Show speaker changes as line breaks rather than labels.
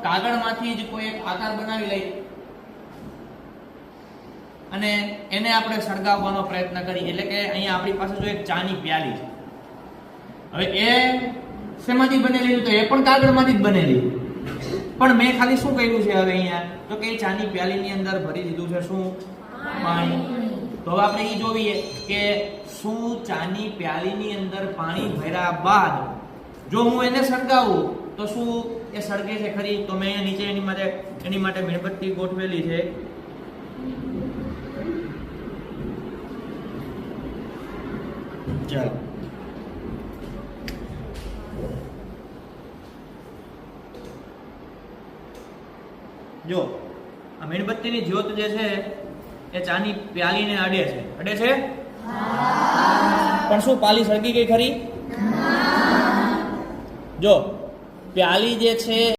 કાગળમાંથી જ કોઈ એક આકાર બનાવી લઈ અને એને આપણે સળગાવવાનો પ્રયત્ન કરીએ. એટલે કે અહીંયા આપણી પાસે જો એક ચાની પ્યાલી છે. હવે એ શેમાંથી બનેલી તો એ પણ કાગળમાંથી જ બનેલી, પણ મેં ખાલી શું કર્યું છે હવે અહીંયા તો કે ચાની પ્યાલીની અંદર ભરી દીધું છે શું? પાણી. તો હવે આપણે એ જોઈએ કે શું ચાની પ્યાલીની અંદર પાણી ભર્યા બાદ જો હું એને સળગાવું તો શું એ સળગે છે ખરી? તો મેં નીચે એની માટે મીણબત્તી ગોઠવેલી છે. ચાલો જો આ મીણબત્તીની જ્યોત જે છે એ ચાની પ્યાલીને અડે છે. અડે છે? પણ શું પ્યાલી સળગી ગઈ ખરી? જો પ્યાલી જે છે